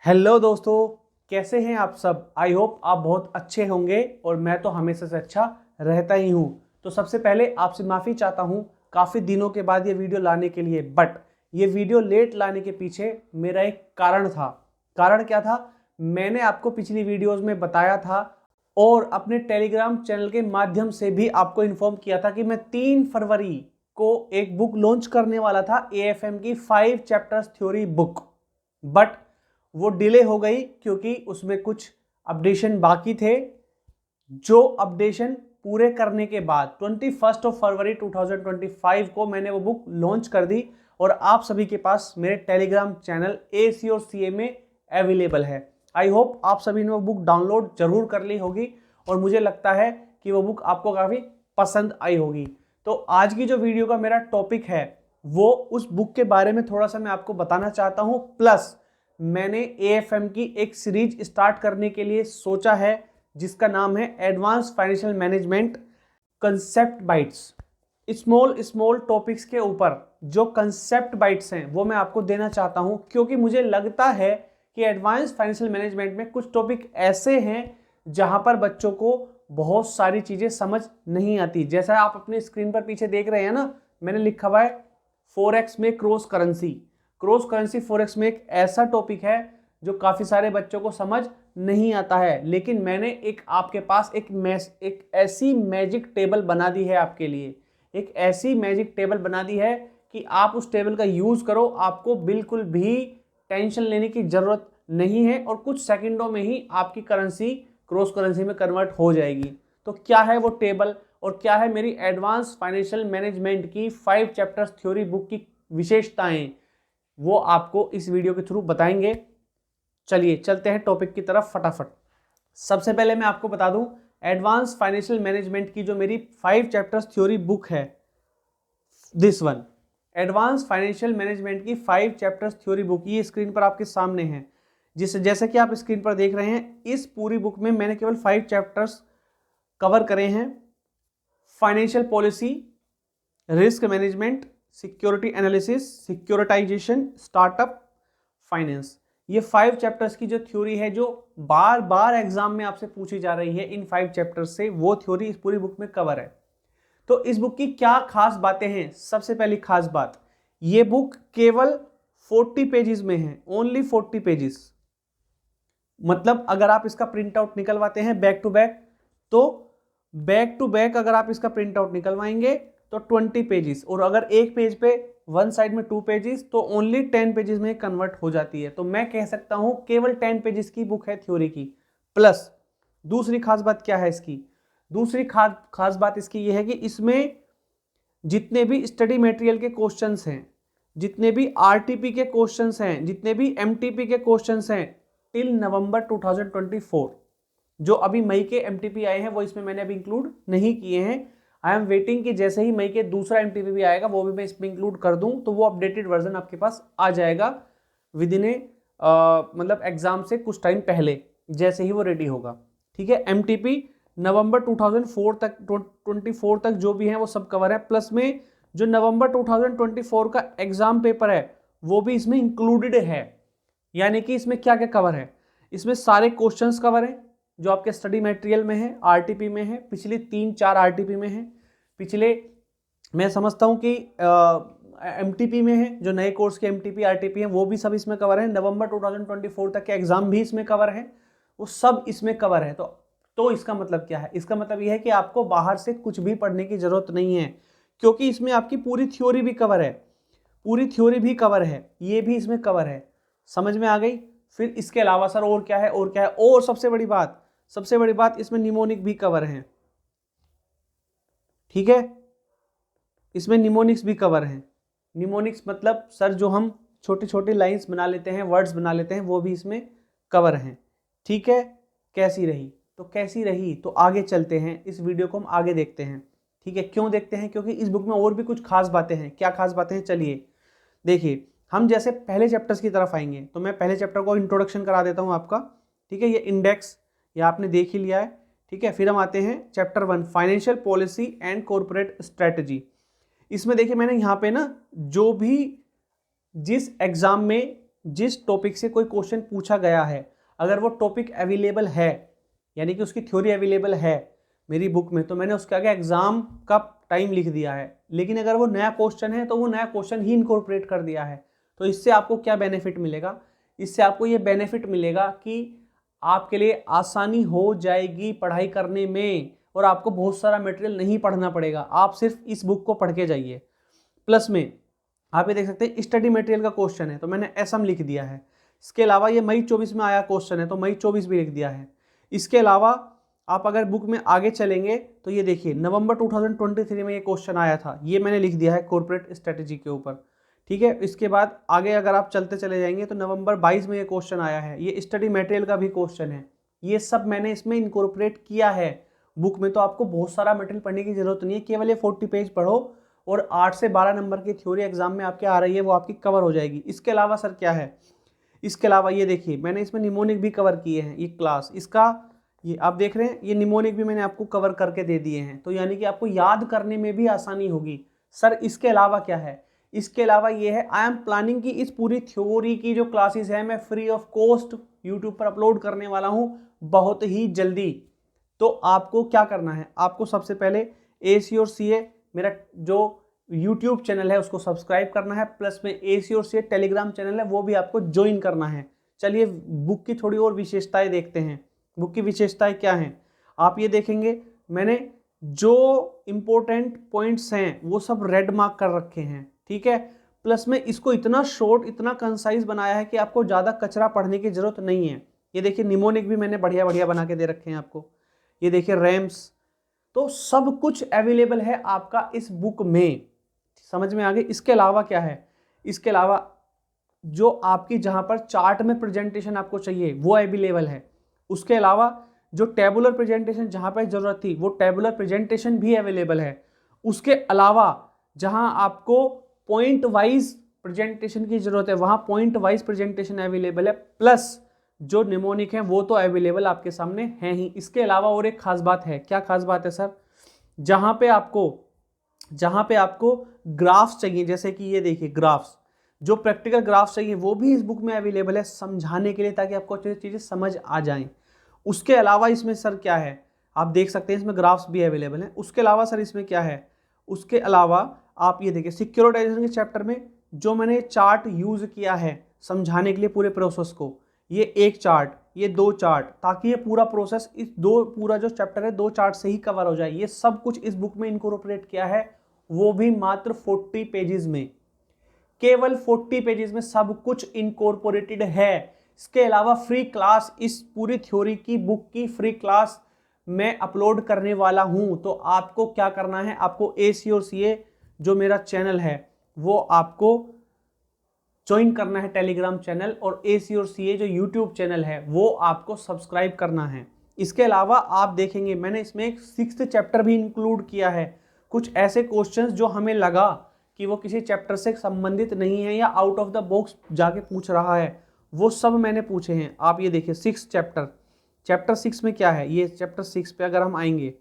Hello दोस्तों, कैसे हैं आप सब। आई होप आप बहुत अच्छे होंगे और मैं तो हमेशा से अच्छा रहता ही हूँ। तो सबसे पहले आपसे माफ़ी चाहता हूँ काफ़ी दिनों के बाद ये वीडियो लाने के लिए, बट ये वीडियो लेट लाने के पीछे मेरा एक कारण था। कारण क्या था, मैंने आपको पिछली वीडियोज़ में बताया था और अपने टेलीग्राम चैनल के माध्यम से भी आपको इन्फॉर्म किया था कि मैं 3 फरवरी को एक बुक लॉन्च करने वाला था, AFM की 5 चैप्टर्स थ्योरी बुक। बट वो डिले हो गई क्योंकि उसमें कुछ अपडेशन बाकी थे, जो अपडेशन पूरे करने के बाद 21 फरवरी 2025 को मैंने वो बुक लॉन्च कर दी और आप सभी के पास मेरे टेलीग्राम चैनल AC और CA में अवेलेबल है। आई होप आप सभी ने वो बुक डाउनलोड जरूर कर ली होगी और मुझे लगता है कि वो बुक आपको काफ़ी पसंद आई होगी। तो आज की जो वीडियो का मेरा टॉपिक है वो उस बुक के बारे में थोड़ा सा मैं आपको बताना चाहता हूँ, प्लस मैंने AFM की एक सीरीज स्टार्ट करने के लिए सोचा है जिसका नाम है advance financial management concept bytes. Small small topics के ऊपर जो कंसेप्ट बाइट्स हैं वो मैं आपको देना चाहता हूं, क्योंकि मुझे लगता है कि एडवांस फाइनेंशियल मैनेजमेंट में कुछ टॉपिक ऐसे हैं जहां पर बच्चों को बहुत सारी चीजें समझ नहीं आती। जैसा आप अपने स्क्रीन पर पीछे देख रहे हैं ना, मैंने लिखा हुआ है फॉरेक्स में cross currency. Cross currency forex में एक ऐसा टॉपिक है जो काफी सारे बच्चों को समझ नहीं आता है, लेकिन मैंने एक आपके पास एक ऐसी मैजिक टेबल बना दी है आपके लिए। एक ऐसी मैजिक टेबल बना दी है कि आप उस टेबल का यूज करो, आपको बिल्कुल भी टेंशन लेने की जरूरत नहीं है और कुछ सेकंडों में ही आपकी करेंसी क्रॉस करेंसी में कन्वर्ट हो जाएगी। तो क्या है वो टेबल और क्या है मेरी एडवांस फाइनेंशियल मैनेजमेंट की 5 चैप्टर्स थ्योरी बुक की विशेषताएं, वो आपको इस वीडियो के थ्रू बताएंगे। चलिए चलते हैं टॉपिक की तरफ फटाफट। सबसे पहले मैं आपको बता दूं, एडवांस फाइनेंशियल मैनेजमेंट की जो मेरी 5 चैप्टर्स थ्योरी बुक है, this one, advance financial management की 5 चैप्टर्स थ्योरी बुक, ये स्क्रीन पर आपके सामने है। जैसे कि आप स्क्रीन पर देख रहे हैं, इस पूरी बुक में मैंने केवल 5 चैप्टर्स कवर करे हैं। Financial policy, risk management, security analysis, securitisation, startup, finance. ये 5 चैप्टर्स की जो थ्योरी है जो बार बार एग्जाम में आपसे पूछी जा रही है, इन 5 चैप्टर्स से वो थ्योरी इस पूरी बुक में कवर है। तो इस बुक की क्या खास बातें हैं। सबसे पहली खास बात, ये बुक केवल 40 पेजेस में है, ओनली 40 पेजेस। मतलब अगर आप इसका प्रिंट आउट निकलवाते हैं बैक टू बैक अगर आप इसका प्रिंट आउट निकलवाएंगे तो 20 पेजेस, और अगर एक पेज पे वन साइड में 2 पेजेस तो ओनली 10 पेजेस में कन्वर्ट हो जाती है। तो मैं कह सकता हूं केवल 10 पेजेस की बुक है थ्योरी की। प्लस दूसरी खास बात क्या है इसकी, दूसरी खास बात इसकी यह है कि इसमें जितने भी स्टडी मटेरियल के क्वेश्चंस हैं, जितने भी RTP के क्वेश्चंस हैं, जितने भी MTP के क्वेश्चंस हैं टिल नवंबर 2024, जो अभी मई के MTP आए हैं वो इसमें मैंने अभी इंक्लूड नहीं किए हैं। आई एम वेटिंग कि जैसे ही मई के दूसरा MTP भी आएगा वो भी मैं इसमें इंक्लूड कर दूं, तो वो अपडेटेड वर्जन आपके पास आ जाएगा विद इन मतलब एग्जाम से कुछ टाइम पहले, जैसे ही वो रेडी होगा। ठीक है, MTP नवंबर 2024 तक जो भी है वो सब कवर है। प्लस में जो नवंबर 2024 का एग्जाम पेपर है वो भी इसमें इंक्लूडेड है। यानी कि इसमें क्या क्या कवर है, इसमें सारे क्वेश्चंस कवर हैं जो आपके स्टडी मटेरियल में है, RTP में है, पिछले 3-4 RTP में है, पिछले मैं समझता हूं कि MTP में है, जो नए कोर्स के MTP RTP हैं वो भी सब इसमें कवर है। नवंबर 2024 तक के एग्जाम भी इसमें कवर है, वो सब इसमें कवर है। तो इसका मतलब क्या है, इसका मतलब यह है कि आपको बाहर से कुछ भी पढ़ने की जरूरत नहीं है, क्योंकि इसमें आपकी पूरी थ्योरी भी कवर है, पूरी थ्योरी भी कवर है, ये भी इसमें कवर है। समझ में आ गई। फिर इसके अलावा सर और क्या है, और क्या है, और सबसे बड़ी बात इसमें निमोनिक भी कवर है। ठीक है, इसमें निमोनिक्स भी कवर है। निमोनिक्स मतलब सर जो हम छोटी छोटी लाइंस बना लेते हैं, वर्ड्स बना लेते हैं, वो भी इसमें कवर हैं। ठीक है, कैसी रही, तो कैसी रही, तो आगे चलते हैं, इस वीडियो को हम आगे देखते हैं। ठीक है, क्यों देखते हैं, क्योंकि इस बुक में और भी कुछ खास बातें हैं। क्या खास बातें हैं, चलिए देखिए। हम जैसे पहले चैप्टर्स की तरफ आएंगे तो मैं पहले चैप्टर को इंट्रोडक्शन करा देता हूं आपका। ठीक है, ये इंडेक्स ये आपने देख ही लिया है। ठीक है, फिर हम आते हैं chapter 1, financial policy and corporate strategy. इसमें देखिए मैंने यहाँ पे ना जो भी जिस एग्जाम में जिस टॉपिक से कोई क्वेश्चन पूछा गया है, अगर वो टॉपिक अवेलेबल है, यानी कि उसकी थ्योरी अवेलेबल है मेरी बुक में, तो मैंने उसके आगे एग्जाम का टाइम लिख दिया है। लेकिन अगर वो नया क्वेश्चन है तो वो नया क्वेश्चन ही इनकॉर्पोरेट कर दिया है। तो इससे आपको क्या बेनिफिट मिलेगा? इससे आपको ये बेनिफिट मिलेगा कि आपके लिए आसानी हो जाएगी पढ़ाई करने में, और आपको बहुत सारा मटेरियल नहीं पढ़ना पड़ेगा। आप सिर्फ इस बुक को पढ़ के जाइए। प्लस में आप ये देख सकते हैं स्टडी मटेरियल का क्वेश्चन है तो मैंने एसएम लिख दिया है। इसके अलावा ये मई 24 में आया क्वेश्चन है तो मई 24 भी लिख दिया है। इसके अलावा आप अगर बुक में आगे चलेंगे तो ये देखिए नवंबर 2023 में ये क्वेश्चन आया था, ये मैंने लिख दिया है कॉर्पोरेट स्ट्रेटेजी के ऊपर। ठीक है, इसके बाद आगे अगर आप चलते चले जाएंगे तो नवंबर 22 में ये क्वेश्चन आया है, ये स्टडी मटेरियल का भी क्वेश्चन है। ये सब मैंने इसमें इनकॉर्पोरेट किया है बुक में। तो आपको बहुत सारा मटेरियल पढ़ने की जरूरत नहीं है, केवल ये 40 पेज पढ़ो और 8 से 12 नंबर की थ्योरी एग्जाम में आपके आ रही है वो आपकी कवर हो जाएगी। इसके अलावा सर क्या है, इसके अलावा ये देखिए मैंने इसमें निमोनिक भी कवर किए हैं। ये क्लास इसका ये आप देख रहे हैं, ये निमोनिक भी मैंने आपको कवर करके दे दिए हैं। तो यानी कि आपको याद करने में भी आसानी होगी। सर इसके अलावा क्या है, इसके अलावा ये है आई एम प्लानिंग की इस पूरी थ्योरी की जो क्लासेस है मैं फ्री ऑफ कॉस्ट यूट्यूब पर अपलोड करने वाला हूँ बहुत ही जल्दी। तो आपको क्या करना है, आपको सबसे पहले एसी और सीए मेरा जो यूट्यूब चैनल है उसको सब्सक्राइब करना है, प्लस में एसी और सीए टेलीग्राम चैनल है वो भी आपको ज्वाइन करना है। चलिए बुक की थोड़ी और विशेषताएं देखते हैं। बुक की विशेषताएं क्या हैं, आप ये देखेंगे मैंने जो इंपॉर्टेंट पॉइंट्स हैं वो सब रेड मार्क कर रखे हैं। ठीक है, प्लस में इसको इतना शॉर्ट इतना कंसाइज बनाया है कि आपको ज़्यादा कचरा पढ़ने की जरूरत नहीं है। ये देखिए निमोनिक भी मैंने बढ़िया बढ़िया बना के दे रखे हैं आपको। ये देखिए रैम्स, तो सब कुछ अवेलेबल है आपका इस बुक में। समझ में आ गई। इसके अलावा क्या है, इसके अलावा जो आपकी जहां पर चार्ट में प्रेजेंटेशन आपको चाहिए वो अवेलेबल है। उसके अलावा जो टेबुलर प्रेजेंटेशन जहां पर जरूरत थी वो टेबुलर प्रेजेंटेशन भी अवेलेबल है। उसके अलावा जहां आपको पॉइंट वाइज प्रेजेंटेशन की जरूरत है वहां पॉइंट वाइज प्रेजेंटेशन अवेलेबल है, प्लस जो निमोनिक है वो तो अवेलेबल आपके सामने है ही। इसके अलावा और एक खास बात है, क्या खास बात है सर, जहां पे आपको ग्राफ्स चाहिए, जैसे कि ये देखिए ग्राफ्स, जो प्रैक्टिकल ग्राफ्स चाहिए वो भी इस बुक में अवेलेबल है समझाने के लिए, ताकि आपको अच्छी चीजें समझ आ जाएं। उसके अलावा इसमें सर क्या है, आप देख सकते हैं इसमें ग्राफ्स भी अवेलेबल हैं। उसके अलावा सर इसमें क्या है, उसके अलावा आप ये देखिए सिक्योरिटाइजेशन के चैप्टर में जो मैंने चार्ट यूज किया है समझाने के लिए पूरे प्रोसेस को, ये एक चार्ट, ये दो चार्ट, ताकि ये पूरा प्रोसेस इस पूरा जो चैप्टर है 2 चार्ट से ही कवर हो जाए। ये सब कुछ इस बुक में इनकॉर्पोरेट किया है, वो भी मात्र 40 पेजेस में, केवल 40 पेजेस में सब कुछ इनकॉर्पोरेटेड है। इसके अलावा फ्री क्लास, इस पूरी थ्योरी की बुक की फ्री क्लास मैं अपलोड करने वाला हूं। तो आपको क्या करना है, आपको एसी और सीए जो मेरा चैनल है वो आपको ज्वाइन करना है टेलीग्राम चैनल, और एसी और सीए जो यूट्यूब चैनल है वो आपको सब्सक्राइब करना है। इसके अलावा आप देखेंगे मैंने इसमें एक 6th चैप्टर भी इंक्लूड किया है। कुछ ऐसे क्वेश्चंस जो हमें लगा कि वो किसी चैप्टर से संबंधित नहीं है या आउट ऑफ द बॉक्स जाके पूछ रहा है, वो सब मैंने पूछे हैं। आप ये देखिए 6 चैप्टर 6 में क्या है, ये चैप्टर 6 पे अगर हम आएंगे,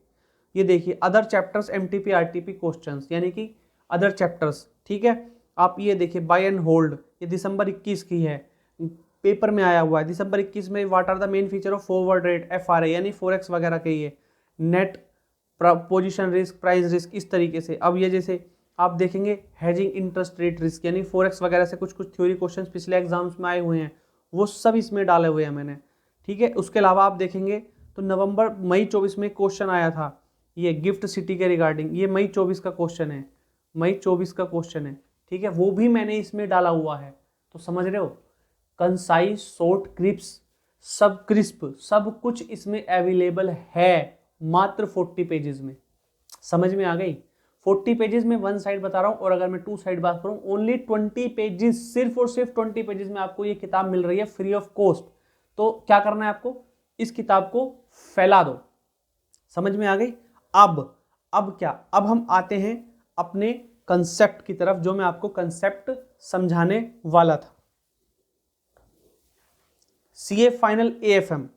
ये देखिए other chapters MTP RTP questions, यानी कि अदर चैप्टर्स। ठीक है, आप ये देखिए बाय एंड होल्ड, ये दिसंबर 21 की है, पेपर में आया हुआ है। दिसंबर 21 में what are the main feature of forward rate FRA, यानी फॉरेक्स वगैरह के, ये net position risk, price risk, इस तरीके से। अब ये जैसे आप देखेंगे हेजिंग इंटरेस्ट रेट रिस्क, यानी फॉरेक्स वगैरह से कुछ थ्योरी क्वेश्चंस पिछले एग्जाम्स में आए हुए हैं, वो सब इसमें डाले हुए हैं मैंने। ठीक है, उसके अलावा आप देखेंगे तो मई 24 में क्वेश्चन आया था ये गिफ्ट सिटी के रिगार्डिंग, ये मई 24 का क्वेश्चन है, मई 24 का क्वेश्चन है। ठीक है, वो भी मैंने इसमें डाला हुआ है। तो समझ रहे हो, कंसाइज, शॉर्ट, क्रिस्प सब कुछ इसमें अवेलेबल है मात्र 40 पेजेस में। समझ में आ गई। 40 पेजेस में 1 साइड बता रहा हूं, और अगर मैं 2 साइड बात करूं ओनली 20 पेजेस, सिर्फ और सिर्फ 20 पेजेस में आपको ये किताब मिल रही है फ्री ऑफ कॉस्ट। तो क्या करना है आपको, इस किताब को फैला दो। समझ में आ गई। अब क्या, अब हम आते हैं अपने कंसेप्ट की तरफ, जो मैं आपको कंसेप्ट समझाने वाला था। CA final AFM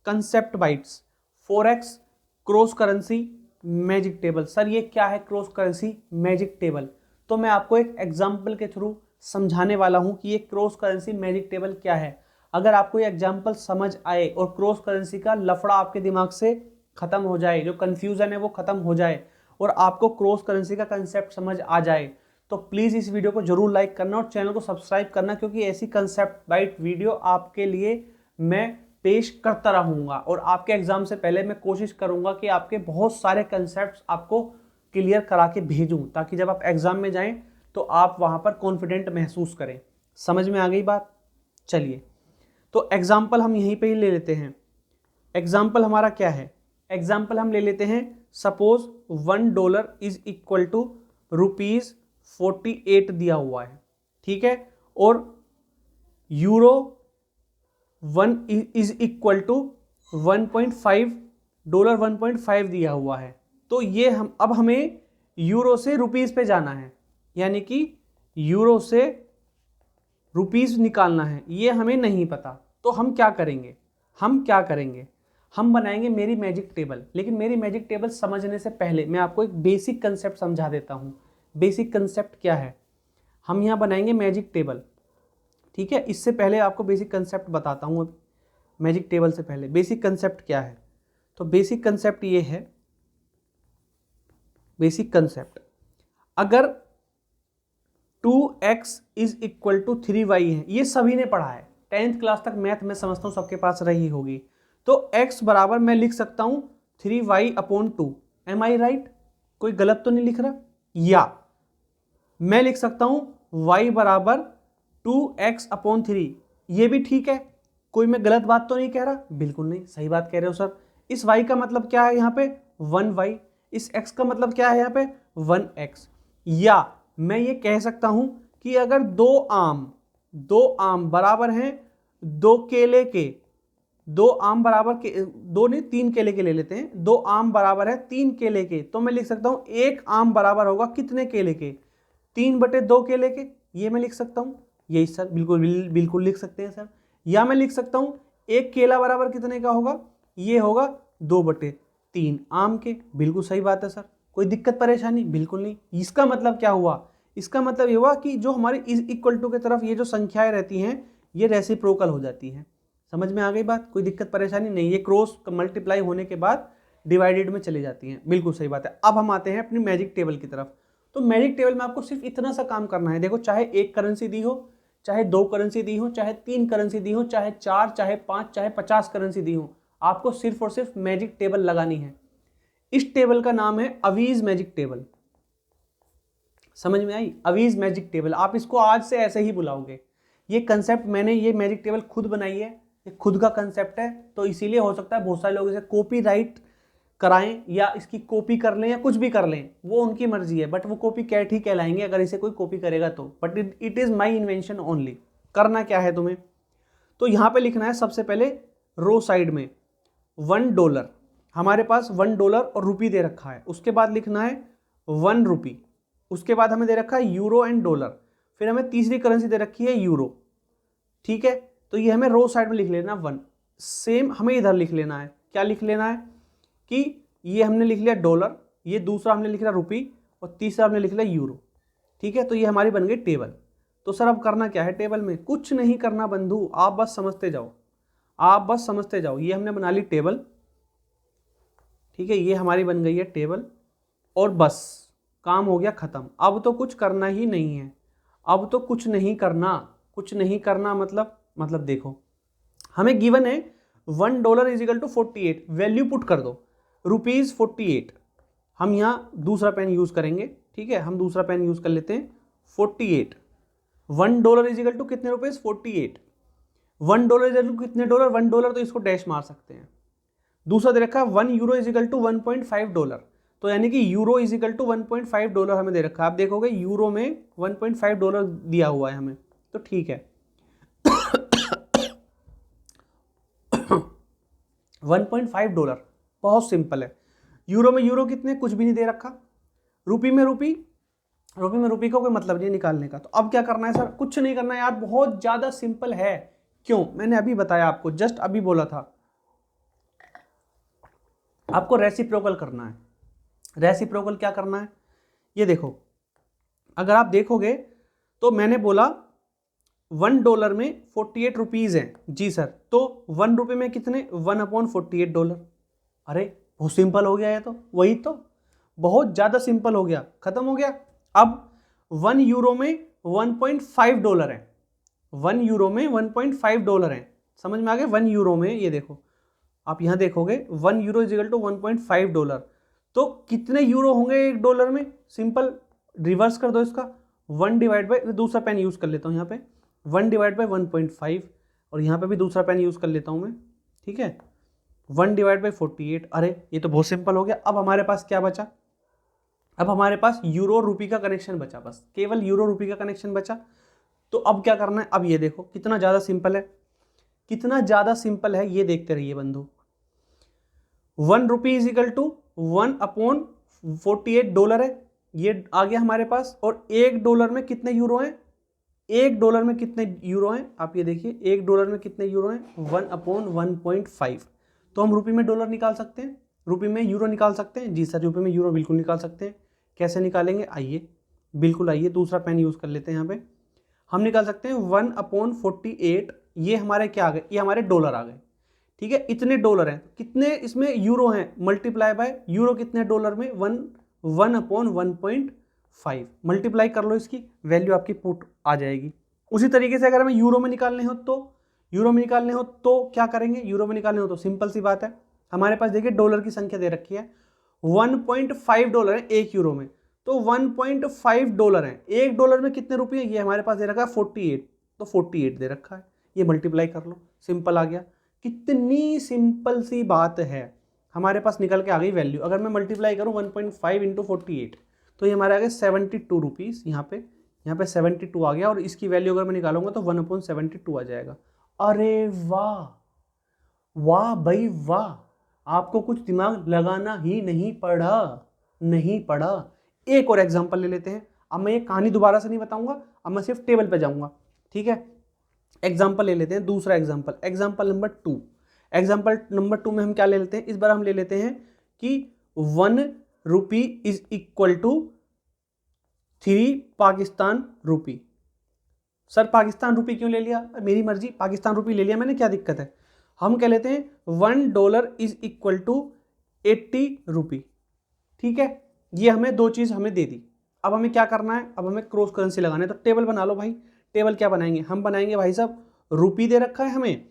concept bytes, forex, cross currency, magic table. Sir ये क्या है क्रॉस करेंसी मैजिक टेबल? तो मैं आपको एक एग्जांपल के थ्रू समझाने वाला हूँ कि ये क्रॉस करेंसी मैजिक टेबल क्या है। अगर आपको ये एग्जाम्पल समझ आए और क्रॉस करेंसी का लफड़ा आपके दिमाग से खत्म हो जाए, जो कन्फ्यूजन है वो खत्म हो जाए और आपको क्रॉस करेंसी का कंसेप्ट समझ आ जाए, तो प्लीज़ इस वीडियो को जरूर लाइक करना और चैनल को सब्सक्राइब करना, क्योंकि ऐसी कंसेप्ट बाइट वीडियो आपके लिए मैं पेश करता रहूँगा और आपके एग्जाम से पहले मैं कोशिश करूँगा कि आपके बहुत सारे कंसेप्ट आपको क्लियर करा के भेजूँ, ताकि जब आप एग्जाम में जाएं तो आप वहाँ पर कॉन्फिडेंट महसूस करें। समझ में आ गई बात? चलिए, तो एग्जाम्पल हम यहीं पे ही ले लेते हैं। एग्जाम्पल हमारा क्या है? एग्जाम्पल हम ले लेते हैं, सपोज $1 इज इक्वल टू ₹48 दिया हुआ है, ठीक है, और यूरो 1 इज इक्वल टू $1.5 1.5 दिया हुआ है। तो ये अब हमें यूरो से रुपीस पे जाना है, यानी कि यूरो से रुपीस निकालना है, ये हमें नहीं पता। तो हम क्या करेंगे? हम बनाएंगे मेरी मैजिक टेबल। लेकिन मेरी मैजिक टेबल समझने से पहले मैं आपको एक बेसिक कंसेप्ट समझा देता हूँ। बेसिक कंसेप्ट क्या है? हम यहाँ बनाएंगे मैजिक टेबल, ठीक है। इससे पहले आपको बेसिक कंसेप्ट बताता हूँ। मैजिक टेबल से पहले बेसिक कंसेप्ट क्या है? तो बेसिक कंसेप्ट ये है, बेसिक कंसेप्ट, अगर 2x is equal to 3y है, ये सभी ने पढ़ा है, 10th क्लास तक मैथ में समझता हूँ सबके पास रही होगी। तो x बराबर मैं लिख सकता हूँ 3y/2। एम आई राइट? कोई गलत तो नहीं लिख रहा? या मैं लिख सकता हूँ y बराबर 2x/3, ये भी ठीक है। कोई मैं गलत बात तो नहीं कह रहा? बिल्कुल नहीं, सही बात कह रहे हो सर। इस y का मतलब क्या है यहाँ पे? 1y। इस x का मतलब क्या है यहाँ पे? 1x। या मैं ये कह सकता हूं कि अगर दो आम बराबर हैं दो केले के, दो आम बराबर के, दो नहीं 3 केले के ले लेते हैं, दो आम बराबर है 3 केले के, तो मैं लिख सकता हूं एक आम बराबर होगा कितने केले के? 3/2 केले के। ये मैं लिख सकता हूं, यही सर, बिल्कुल लिख सकते हैं सर। या मैं लिख सकता हूं एक केला बराबर कितने का होगा? ये होगा 2/3 आम के। बिल्कुल सही बात है सर, कोई दिक्कत परेशानी? बिल्कुल नहीं। इसका मतलब क्या हुआ? इसका मतलब ये हुआ कि जो हमारी इज इक्वल टू की तरफ ये जो संख्याएं रहती हैं ये रेसिप्रोकल हो जाती हैं। समझ में आ गई बात? कोई दिक्कत परेशानी नहीं। ये क्रॉस मल्टीप्लाई होने के बाद डिवाइडेड में चली जाती हैं। बिल्कुल सही बात है। अब हम आते हैं अपनी मैजिक टेबल की तरफ। तो मैजिक टेबल में आपको सिर्फ इतना सा काम करना है। देखो, चाहे एक करेंसी दी हो, चाहे 2 करेंसी दी हो, चाहे 3 करेंसी दी हो, चाहे 4, चाहे 5, चाहे 50 करेंसी दी हो, आपको सिर्फ और सिर्फ मैजिक टेबल लगानी है। इस टेबल का नाम है अवीज मैजिक टेबल। समझ में आई? अवीज मैजिक टेबल। आप इसको आज से ऐसे ही बुलाओगे। ये कंसेप्ट मैंने, ये मैजिक टेबल खुद बनाई है, ये खुद का कंसेप्ट है, तो इसीलिए हो सकता है बहुत सारे लोग इसे कॉपीराइट कराएं या इसकी कॉपी कर लें या कुछ भी कर लें, वो उनकी मर्जी है, बट वो कॉपी कैट ही कहलाएंगे अगर इसे कोई कॉपी करेगा तो। But it is my invention only. करना क्या है तुम्हें? तो यहाँ पे लिखना है सबसे पहले रो साइड में $1। हमारे पास $1 और रुपी दे रखा है। उसके बाद लिखना है 1 रुपी। उसके बाद हमें दे रखा है यूरो एंड डॉलर। फिर हमें तीसरी करेंसी दे रखी है यूरो, ठीक है। तो ये हमें रो साइड में लिख लेना 1। सेम हमें इधर लिख लेना है। क्या लिख लेना है? कि ये हमने लिख लिया डॉलर, ये दूसरा हमने लिख लिया रुपी, और तीसरा हमने लिख लिया यूरो, ठीक है। तो ये हमारी बन गई टेबल। तो सर अब करना क्या है टेबल में? कुछ नहीं करना बंधु, आप बस समझते जाओ, आप बस समझते जाओ। ये हमने बना ली टेबल, ठीक है, ये हमारी बन गई है टेबल, और बस काम हो गया खत्म। अब तो कुछ करना ही नहीं है, अब तो कुछ नहीं करना। कुछ नहीं करना मतलब देखो, हमें गिवन है $1 is equal to 48, value put कर दो ₹48। हम यहाँ दूसरा पेन यूज करेंगे, ठीक है, हम दूसरा पेन यूज कर लेते हैं। 48, $1 इज इक्वल टू कितने रुपए? 48। $1 इज इक्वल टू कितने डॉलर? $1, तो इसको डैश मार सकते हैं। दूसरा दे रखा है 1 यूरो इज इक्वल टू $1.5, तो यानी कि यूरो इज इक्वल टू $1.5 हमें दे रखा है। आप देखोगे यूरो में $1.5 दिया हुआ है हमें, तो ठीक है। $1.5 बहुत सिंपल है। यूरो में यूरो कितने? कुछ भी नहीं दे रखा। रुपी में रुपी का कोई मतलब नहीं निकालने का। तो अब क्या करना है सर? कुछ नहीं करना है यार, बहुत ज्यादा सिंपल है। क्यों? मैंने अभी बताया आपको, जस्ट अभी बोला था, आपको रेसिप्रोकल करना है। रेसिप्रोकल क्या करना है? ये देखो, अगर आप देखोगे तो मैंने बोला $1 में 48 रुपीज़ हैं। जी सर, तो $1 में कितने, 1/48। अरे बहुत सिंपल हो गया है, तो वही तो, बहुत ज़्यादा सिंपल हो गया, खत्म हो गया। अब €1 में $1.5 है, €1 में $1.5 है। समझ में आ गया? €1 में, ये देखो आप यहाँ देखोगे €1 इजिकल टू $1.5। तो कितने यूरो होंगे $1 में? सिंपल, रिवर्स कर दो इसका, 1 डिवाइड बाई, दूसरा पेन यूज कर लेता हूँ यहाँ पे, 1 डिवाइड बाई 1.5, और यहाँ पे भी दूसरा पेन यूज कर लेता हूँ मैं, ठीक है, 1 डिवाइड बाई 48। अरे ये तो बहुत सिंपल हो गया। अब हमारे पास क्या बचा? अब हमारे पास यूरो रुपी का कनेक्शन बचा, बस केवल यूरो रुपी का कनेक्शन बचा। तो अब क्या करना है? अब ये देखो कितना ज़्यादा सिंपल है, कितना ज़्यादा सिंपल है, ये देखते रहिए बंधु। ₹1 इजिकल टू 1/48 है, ये आ गया हमारे पास। और $1 में कितने यूरो हैं? $1 में कितने यूरो हैं? आप ये देखिए, $1 में कितने यूरो हैं? 1/1.5। तो हम रुपये में डॉलर निकाल सकते हैं, रुपये में यूरो निकाल सकते हैं। जी सर, रुपये में यूरो बिल्कुल निकाल सकते हैं। कैसे निकालेंगे? आइए, बिल्कुल आइए, दूसरा पेन यूज़ कर लेते हैं। यहाँ पे हम निकाल सकते हैं 1/48, ये हमारे क्या आ गए? ये हमारे डॉलर आ गए, ठीक है। इतने डॉलर हैं, कितने इसमें यूरो हैं? मल्टीप्लाई बाय यूरो कितने डॉलर में? 1/1.5। मल्टीप्लाई कर लो, इसकी वैल्यू आपकी पुट आ जाएगी। उसी तरीके से अगर हमें यूरो में निकालने हो तो क्या करेंगे? यूरो में निकालने हो तो सिंपल सी बात है, हमारे पास देखिए डॉलर की संख्या दे रखी है, $1.5 है एक यूरो में, तो $1.5 है। $1 में कितने रुपये? ये हमारे पास दे रखा है 48, तो 48 दे रखा है, ये मल्टीप्लाई कर लो, सिंपल आ गया। कितनी सिंपल सी बात है, हमारे पास निकल के आ गई वैल्यू। अगर मैं मल्टीप्लाई करूं 1.5 इंटू 48, तो ये हमारे आ गए 72 रुपीज़। यहाँ पे 72 आ गया, और इसकी वैल्यू अगर मैं निकालूंगा तो 1/72 आ जाएगा। अरे वाह, वाह भाई वाह, आपको कुछ दिमाग लगाना ही नहीं पड़ा। एक और एग्जांपल ले लेते हैं। अब मैं ये कहानी दोबारा से नहीं बताऊंगा, अब मैं सिर्फ टेबल पे जाऊंगा, ठीक है। एग्जांपल ले लेते हैं, दूसरा example, example number 2। Example number 2 में हम क्या ले लेते हैं? इस बार हम ले लेते हैं कि ₹1 is equal to 3 Pakistan rupee. Sir Pakistan rupee क्यों ले लिया? मेरी मर्जी, पाकिस्तान रुपी ले लिया मैंने, क्या दिक्कत है? हम कह लेते हैं $1 इज इक्वल टू 80 रुपी, ठीक है। ये हमें दो चीज़ हमें दे दी। अब हमें क्या करना है? अब हमें क्रॉस करेंसी लगाना है, तो टेबल बना लो भाई। टेबल क्या बनाएंगे? हम बनाएंगे भाई साहब, रुपी दे रखा है हमें,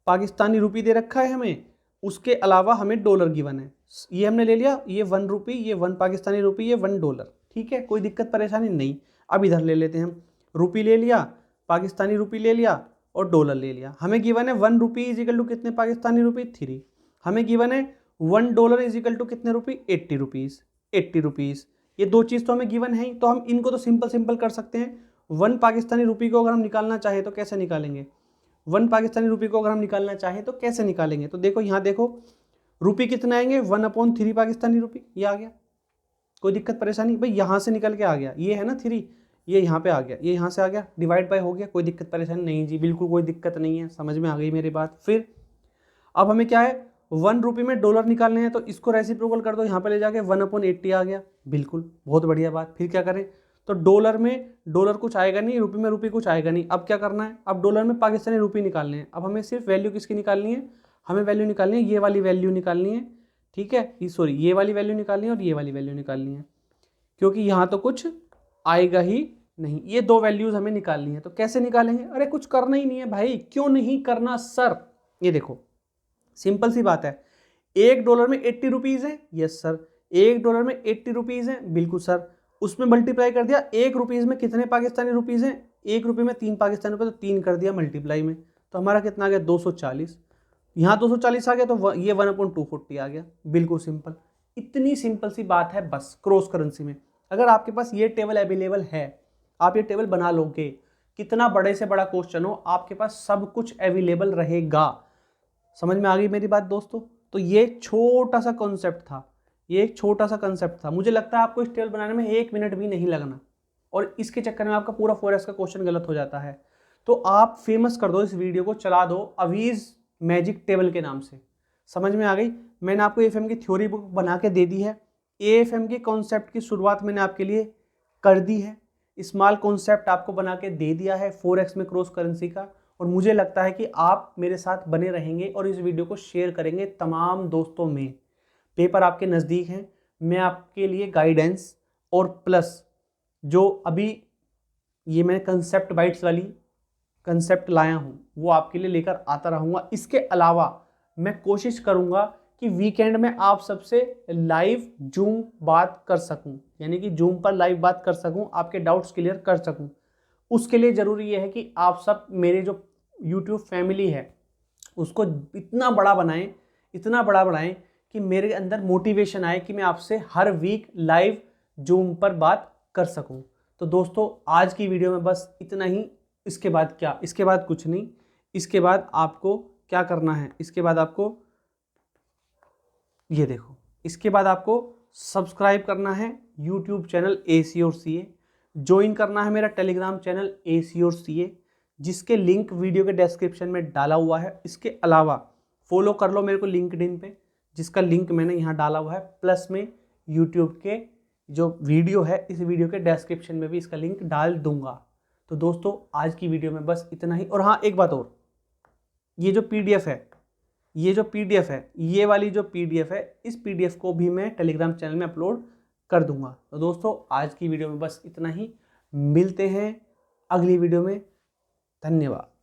पाकिस्तानी रुपी दे रखा है हमें, उसके अलावा हमें डॉलर गिवन है। ये हमने ले लिया, ये ₹1, ये 1 पाकिस्तानी रुपी, ये $1, ठीक है, कोई दिक्कत परेशानी नहीं। अब इधर ले लेते हैं हम, रुपी ले लिया, पाकिस्तानी रुपी ले लिया, और डॉलर ले लिया। हमें गिवन है ₹1 इजिकल टू कितने पाकिस्तानी रुपी? 3। हमें गिवन है $1 इजिकल टू कितने रुपी? 80 रुपीज़, 80 रुपीज़। ये दो चीज़ तो हमें गिवन है ही, तो हम इनको तो सिंपल कर सकते हैं। 1 पाकिस्तानी रुपी को अगर हम निकालना चाहे तो कैसे निकालेंगे? 1 पाकिस्तानी रुपी को अगर हम निकालना चाहें तो कैसे निकालेंगे? तो देखो यहाँ देखो, रुपी कितना आएंगे? 1/3 पाकिस्तानी रुपी, ये आ गया, कोई दिक्कत परेशानी? भाई यहाँ से निकल के आ गया, ये है ना 3, ये यहाँ पे आ गया, ये यहाँ से आ गया, डिवाइड बाय हो गया, कोई दिक्कत परेशानी नहीं जी, बिल्कुल कोई दिक्कत नहीं है, समझ में आ गई मेरी बात। फिर अब हमें क्या है? ₹1 में डॉलर निकालने हैं, तो इसको रेसिप्रोकल कर दो, यहाँ पे ले जाके 1/80 आ गया, बिल्कुल बहुत बढ़िया बात। फिर क्या करें? तो डॉलर में डॉलर कुछ आएगा नहीं, रुपये में रुपये कुछ आएगा नहीं। अब क्या करना है? अब डॉलर में पाकिस्तानी रुपये निकालने हैं। अब हमें सिर्फ वैल्यू किसकी निकालनी है? हमें वैल्यू निकालनी है, ये वाली वैल्यू निकालनी है, ठीक है, सॉरी ये वाली वैल्यू निकालनी है और ये वाली वैल्यू निकालनी है, क्योंकि यहाँ तो कुछ आएगा ही नहीं। ये दो वैल्यूज़ हमें निकालनी है, तो कैसे निकालेंगे? अरे कुछ करना ही नहीं है भाई। क्यों नहीं करना सर? ये देखो सिंपल सी बात है, $1 में 80 रुपीज़ है, यस सर, $1 में 80 रुपीज़ है, बिल्कुल सर। उसमें मल्टीप्लाई कर दिया, ₹1 में कितने पाकिस्तानी रुपीज़ हैं? ₹1 में 3 पाकिस्तानी रुपये, तो 3 कर दिया मल्टीप्लाई में, तो हमारा कितना आ गया? 240। यहाँ 240 आ गया, तो ये 1/240 आ गया, बिल्कुल सिंपल। इतनी सिंपल सी बात है बस क्रॉस करेंसी में। अगर आपके पास ये टेबल अवेलेबल है, आप ये टेबल बना लोगे, कितना बड़े से बड़ा क्वेश्चन हो, आपके पास सब कुछ अवेलेबल रहेगा। समझ में आ गई मेरी बात दोस्तों? तो ये छोटा सा कॉन्सेप्ट था, ये एक छोटा सा कंसेप्ट था। मुझे लगता है आपको इस टेबल बनाने में 1 मिनट भी नहीं लगना, और इसके चक्कर में आपका पूरा 4S का क्वेश्चन गलत हो जाता है। तो आप फेमस कर दो इस वीडियो को, चला दो अवीज मैजिक टेबल के नाम से। समझ में आ गई? मैंने आपको AFM की थ्योरी बुक बना के दे दी है, AFM के कॉन्सेप्ट की शुरुआत मैंने आपके लिए कर दी है, स्मॉल कॉन्सेप्ट आपको बना के दे दिया है फॉरेक्स में क्रॉस करेंसी का, और मुझे लगता है कि आप मेरे साथ बने रहेंगे और इस वीडियो को शेयर करेंगे तमाम दोस्तों में। पेपर आपके नज़दीक हैं, मैं आपके लिए गाइडेंस और प्लस जो अभी ये मैंने कंसेप्ट बाइट्स वाली कंसेप्ट लाया हूँ वो आपके लिए लेकर आता रहूँगा। इसके अलावा मैं कोशिश करूँगा कि वीकेंड में आप सबसे लाइव जूम बात कर सकूँ, यानी कि जूम पर लाइव बात कर सकूँ, आपके डाउट्स क्लियर कर सकूँ। उसके लिए ज़रूरी ये है कि आप सब मेरे जो यूट्यूब फैमिली है उसको इतना बड़ा बनाएं, इतना बड़ा बनाएं कि मेरे अंदर मोटिवेशन आए कि मैं आपसे हर वीक लाइव जूम पर बात कर सकूं। तो दोस्तों आज की वीडियो में बस इतना ही। इसके बाद क्या, इसके बाद कुछ नहीं। इसके बाद आपको क्या करना है, इसके बाद आपको ये देखो, इसके बाद आपको सब्सक्राइब करना है यूट्यूब चैनल AC और CA, ज्वाइन करना है मेरा टेलीग्राम चैनल AC और CA, जिसके लिंक वीडियो के डिस्क्रिप्शन में डाला हुआ है। इसके अलावा फॉलो कर लो मेरे को लिंक्डइन पे, जिसका लिंक मैंने यहाँ डाला हुआ है, प्लस में यूट्यूब के जो वीडियो है इस वीडियो के डिस्क्रिप्शन में भी इसका लिंक डाल दूंगा। तो दोस्तों आज की वीडियो में बस इतना ही। और हाँ एक बात और, ये जो PDF है, ये वाली जो PDF है, इस PDF को भी मैं टेलीग्राम चैनल में अपलोड कर दूंगा। तो दोस्तों आज की वीडियो में बस इतना ही, मिलते हैं अगली वीडियो में। धन्यवाद।